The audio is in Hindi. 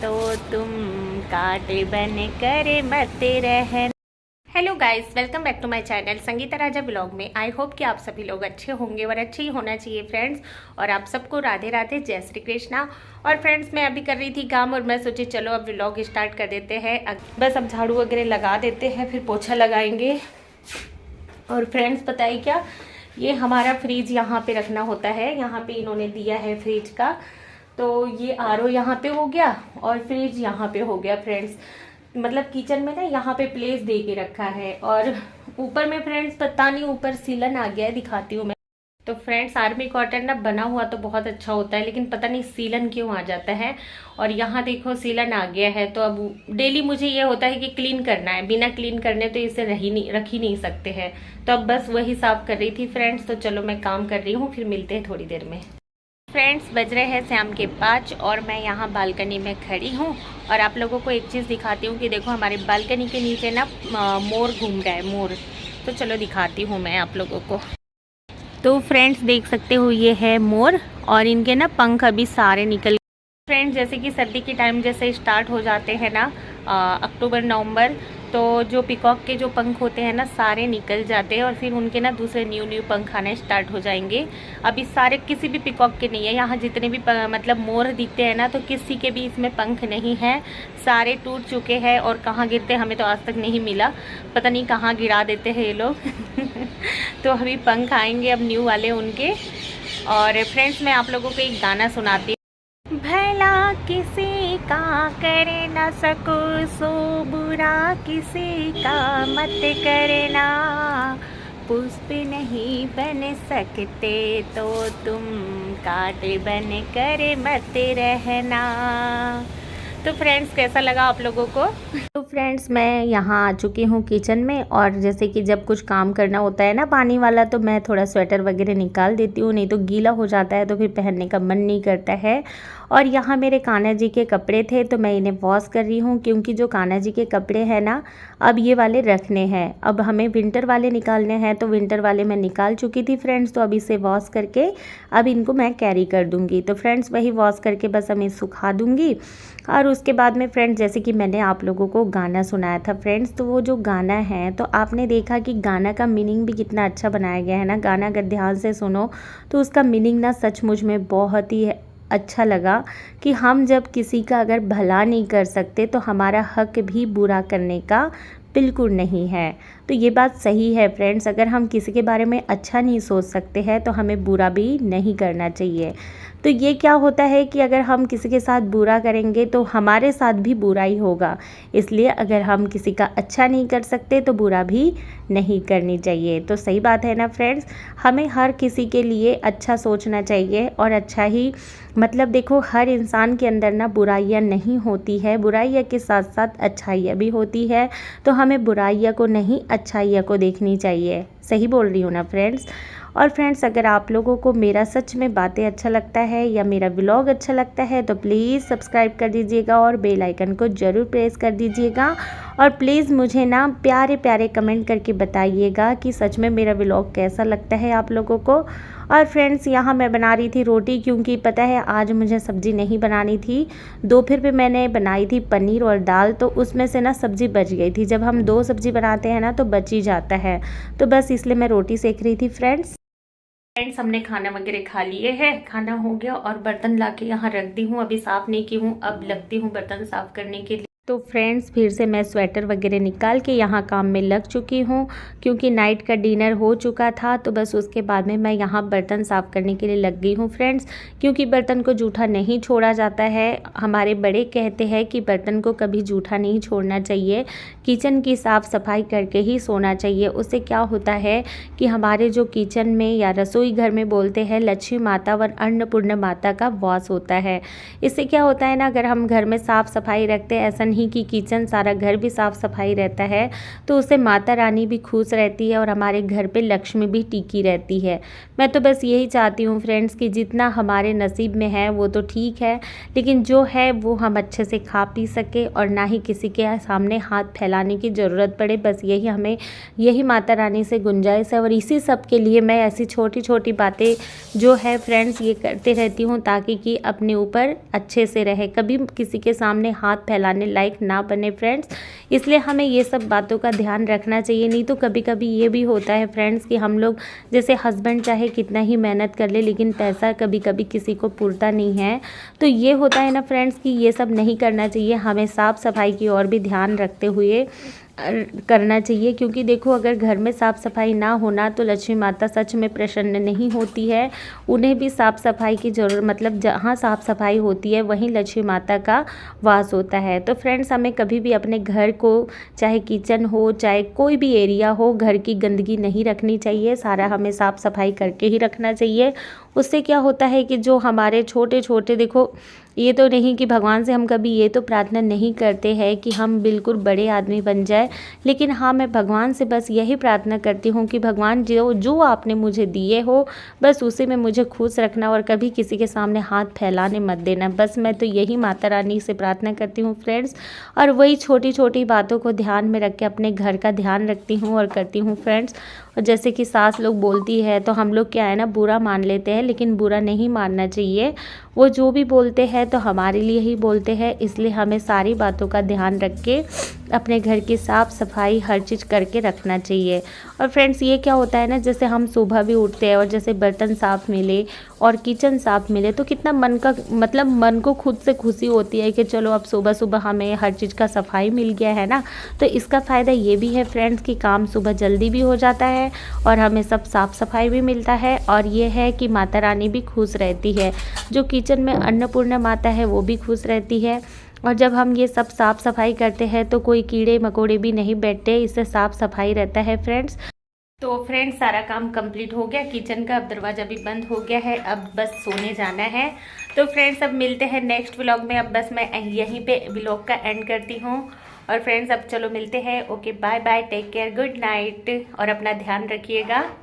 तो तुम कांटे बन कर मत रहना। Hello guys, welcome back to my channel Sangeeta Raja blog में। आई होप कि आप सभी लोग अच्छे होंगे और अच्छे ही होना चाहिए फ्रेंड्स। और आप सबको राधे राधे, जय श्री कृष्णा। और फ्रेंड्स, मैं अभी कर रही थी काम और मैं सोची चलो अब व्लॉग स्टार्ट कर देते हैं। बस अब झाड़ू वगैरह लगा देते हैं, फिर पोछा लगाएंगे। और फ्रेंड्स पता है क्या, ये हमारा फ्रिज यहाँ पे रखना होता है। यहाँ पे इन्होंने दिया है फ्रिज का, तो ये आरओ यहाँ पे हो गया और फ्रिज यहाँ पे हो गया फ्रेंड्स। मतलब किचन में ना यहाँ पे प्लेस दे के रखा है। और ऊपर में फ्रेंड्स पता नहीं ऊपर सीलन आ गया है, दिखाती हूँ मैं। तो फ्रेंड्स आर्मी क्वार्टर ना बना हुआ तो बहुत अच्छा होता है, लेकिन पता नहीं सीलन क्यों आ जाता है। और यहाँ देखो सीलन आ गया है, तो अब डेली मुझे ये होता है कि क्लीन करना है। बिना क्लीन करने तो इसे रख ही नहीं सकते हैं। तो अब बस वही साफ कर रही थी फ्रेंड्स। तो चलो मैं काम कर रही हूँ, फिर मिलते हैं थोड़ी देर में। फ्रेंड्स बज रहे हैं शाम के 5 और मैं यहाँ बालकनी में खड़ी हूँ। और आप लोगों को एक चीज़ दिखाती हूँ कि देखो हमारे बालकनी के नीचे ना मोर घूम रहा है, मोर। तो चलो दिखाती हूँ मैं आप लोगों को। तो फ्रेंड्स देख सकते हो ये है मोर और इनके ना पंख अभी सारे निकल। फ्रेंड्स जैसे कि सर्दी के टाइम जैसे स्टार्ट हो जाते हैं ना अक्टूबर नवंबर, तो जो पिकॉक के जो पंख होते हैं ना सारे निकल जाते हैं और फिर उनके ना दूसरे न्यू पंख आने स्टार्ट हो जाएंगे। अभी सारे किसी भी पिकॉक के नहीं है यहाँ, जितने भी मतलब मोर दिखते हैं ना, तो किसी के भी इसमें पंख नहीं है। सारे टूट चुके हैं और कहाँ गिरते हमें तो आज तक नहीं मिला, पता नहीं कहाँ गिरा देते हैं ये लोग। तो अभी पंख आएंगे अब न्यू वाले उनके। और फ्रेंड्स मैं आप लोगों को एक गाना सुनाती हूँ। भला किसी का करे न सको सो बुरा किसी का मत करना। पुष्प नहीं बन सकते तो तुम कांटे बन कर मत रहना। तो फ्रेंड्स कैसा लगा आप लोगों को? तो फ्रेंड्स मैं यहाँ आ चुकी हूँ किचन में। और जैसे कि जब कुछ काम करना होता है ना पानी वाला, तो मैं थोड़ा स्वेटर वगैरह निकाल देती हूँ, नहीं तो गीला हो जाता है तो फिर पहनने का मन नहीं करता है। और यहाँ मेरे कान्हा जी के कपड़े थे तो मैं इन्हें वॉश कर रही हूँ, क्योंकि जो कान्हा जी के कपड़े हैं ना अब ये वाले रखने हैं। अब हमें विंटर वाले निकालने हैं, तो विंटर वाले मैं निकाल चुकी थी फ्रेंड्स। तो अब इसे वॉश करके अब इनको मैं कैरी कर दूँगी। तो फ्रेंड्स वही वॉश करके बस हमें सुखा दूँगी। और उसके बाद में फ्रेंड्स जैसे कि मैंने आप लोगों को गाना सुनाया था फ्रेंड्स, तो वो जो गाना है तो आपने देखा कि गाना का मीनिंग भी कितना अच्छा बनाया गया है ना। गाना अगर ध्यान से सुनो तो उसका मीनिंग ना सचमुच में बहुत ही अच्छा लगा कि हम जब किसी का अगर भला नहीं कर सकते तो हमारा हक भी बुरा करने का बिल्कुल नहीं है। तो ये बात सही है फ्रेंड्स, अगर हम किसी के बारे में अच्छा नहीं सोच सकते हैं तो हमें बुरा भी नहीं करना चाहिए। तो ये क्या होता है कि अगर हम किसी के साथ बुरा करेंगे तो हमारे साथ भी बुरा ही होगा। इसलिए अगर हम किसी का अच्छा नहीं कर सकते तो बुरा भी नहीं करनी चाहिए। तो सही बात है ना फ्रेंड्स, हमें हर किसी के लिए अच्छा सोचना चाहिए और अच्छा ही मतलब देखो हर इंसान के अंदर ना बुराइयाँ नहीं होती है, बुराइयाँ के साथ साथ अच्छाइयाँ भी होती है। तो हमें बुराइयाँ को नहीं अच्छाइयाँ को देखनी चाहिए। सही बोल रही हूँ ना फ्रेंड्स? और फ्रेंड्स अगर आप लोगों को मेरा सच में बातें अच्छा लगता है या मेरा व्लॉग अच्छा लगता है तो प्लीज़ सब्सक्राइब कर दीजिएगा और बेल आइकन को ज़रूर प्रेस कर दीजिएगा। और प्लीज़ मुझे ना प्यारे प्यारे कमेंट करके बताइएगा कि सच में मेरा व्लॉग कैसा लगता है आप लोगों को। और फ्रेंड्स यहाँ मैं बना रही थी रोटी, क्योंकि पता है आज मुझे सब्ज़ी नहीं बनानी थी। दोपहर पे मैंने बनाई थी पनीर और दाल, तो उसमें से ना सब्ज़ी बच गई थी। जब हम 2 सब्ज़ी बनाते हैं ना तो बच ही जाता है, तो बस इसलिए मैं रोटी सेक रही थी फ्रेंड्स। हमने खाना वगैरह खा लिए है, खाना हो गया और बर्तन लाके यहाँ रख दी हूँ। अभी साफ़ नहीं की हूँ, अब लगती हूँ बर्तन साफ़ करने के लिए। तो फ्रेंड्स फिर से मैं स्वेटर वगैरह निकाल के यहाँ काम में लग चुकी हूँ, क्योंकि नाइट का डिनर हो चुका था। तो बस उसके बाद में मैं यहाँ बर्तन साफ़ करने के लिए लग गई हूँ फ्रेंड्स, क्योंकि बर्तन को जूठा नहीं छोड़ा जाता है। हमारे बड़े कहते हैं कि बर्तन को कभी जूठा नहीं छोड़ना चाहिए, किचन की साफ़ सफाई करके ही सोना चाहिए। उससे क्या होता है कि हमारे जो किचन में या रसोई घर में बोलते हैं लक्ष्मी माता व अन्नपूर्णा माता का वास होता है। इससे क्या होता है ना, अगर हम घर में साफ़ सफाई रखते हैं, ऐसा ही कि किचन सारा घर भी साफ़ सफाई रहता है तो उससे माता रानी भी खुश रहती है और हमारे घर पे लक्ष्मी भी टिकी रहती है। मैं तो बस यही चाहती हूँ फ्रेंड्स कि जितना हमारे नसीब में है वो तो ठीक है, लेकिन जो है वो हम अच्छे से खा पी सके और ना ही किसी के सामने हाथ फैलाने की ज़रूरत पड़े। बस यही माता रानी से गुंजाइश है और इसी सब के लिए मैं ऐसी छोटी छोटी बातें जो है फ्रेंड्स ये करते रहती हूँ ताकि कि अपने ऊपर अच्छे से रहे, कभी किसी के सामने हाथ फैलाने लायक ना बने फ्रेंड्स। इसलिए हमें ये सब बातों का ध्यान रखना चाहिए। नहीं तो कभी कभी ये भी होता है फ्रेंड्स कि हम लोग जैसे हस्बैंड चाहे कितना ही मेहनत कर ले लेकिन पैसा कभी कभी किसी को पुरता नहीं है, तो ये होता है ना फ्रेंड्स कि ये सब नहीं करना चाहिए। हमें साफ़ सफाई की ओर भी ध्यान रखते हुए करना चाहिए, क्योंकि देखो अगर घर में साफ़ सफाई ना होना तो लक्ष्मी माता सच में प्रसन्न नहीं होती है। उन्हें भी साफ़ सफाई की ज़रूरत, मतलब जहाँ साफ़ सफाई होती है वहीं लक्ष्मी माता का वास होता है। तो फ्रेंड्स हमें कभी भी अपने घर को, चाहे किचन हो चाहे कोई भी एरिया हो, घर की गंदगी नहीं रखनी चाहिए। सारा हमें साफ़ सफाई करके ही रखना चाहिए। उससे क्या होता है कि जो हमारे छोटे छोटे, देखो ये तो नहीं कि भगवान से हम कभी ये तो प्रार्थना नहीं करते हैं कि हम बिल्कुल बड़े आदमी बन जाए, लेकिन हाँ मैं भगवान से बस यही प्रार्थना करती हूँ कि भगवान जो आपने मुझे दिए हो बस उसी में मुझे खुश रखना और कभी किसी के सामने हाथ फैलाने मत देना। बस मैं तो यही माता रानी से प्रार्थना करती हूँ फ्रेंड्स, और वही छोटी छोटी बातों को ध्यान में रख के अपने घर का ध्यान रखती हूँ और करती हूँ फ्रेंड्स। और जैसे कि सास लोग बोलती है तो हम लोग क्या है ना बुरा मान लेते हैं, लेकिन बुरा नहीं मानना चाहिए। वो जो भी बोलते हैं तो हमारे लिए ही बोलते हैं, इसलिए हमें सारी बातों का ध्यान रख के अपने घर की साफ़ सफाई हर चीज़ करके रखना चाहिए। और फ्रेंड्स ये क्या होता है ना, जैसे हम सुबह भी उठते हैं और जैसे बर्तन साफ़ मिले और किचन साफ़ मिले तो कितना मन को खुद से खुशी होती है कि चलो अब सुबह सुबह हमें हर चीज़ का सफाई मिल गया है ना। तो इसका फ़ायदा ये भी है फ्रेंड्स कि काम सुबह जल्दी भी हो जाता है और हमें सब साफ़ सफाई भी मिलता है, और ये है कि माता रानी भी खुश रहती है। जो किचन में अन्नपूर्णा माता है वो भी खुश रहती है। और जब हम ये सब साफ़ सफाई करते हैं तो कोई कीड़े मकोड़े भी नहीं बैठते, इससे साफ़ सफाई रहता है फ्रेंड्स। तो फ्रेंड्स सारा काम कंप्लीट हो गया किचन का, अब दरवाज़ा भी बंद हो गया है, अब बस सोने जाना है। तो फ्रेंड्स अब मिलते हैं नेक्स्ट व्लॉग में। अब बस मैं यहीं पे व्लॉग का एंड करती हूँ। और फ्रेंड्स अब चलो मिलते हैं। Okay bye bye, take care, good night और अपना ध्यान रखिएगा।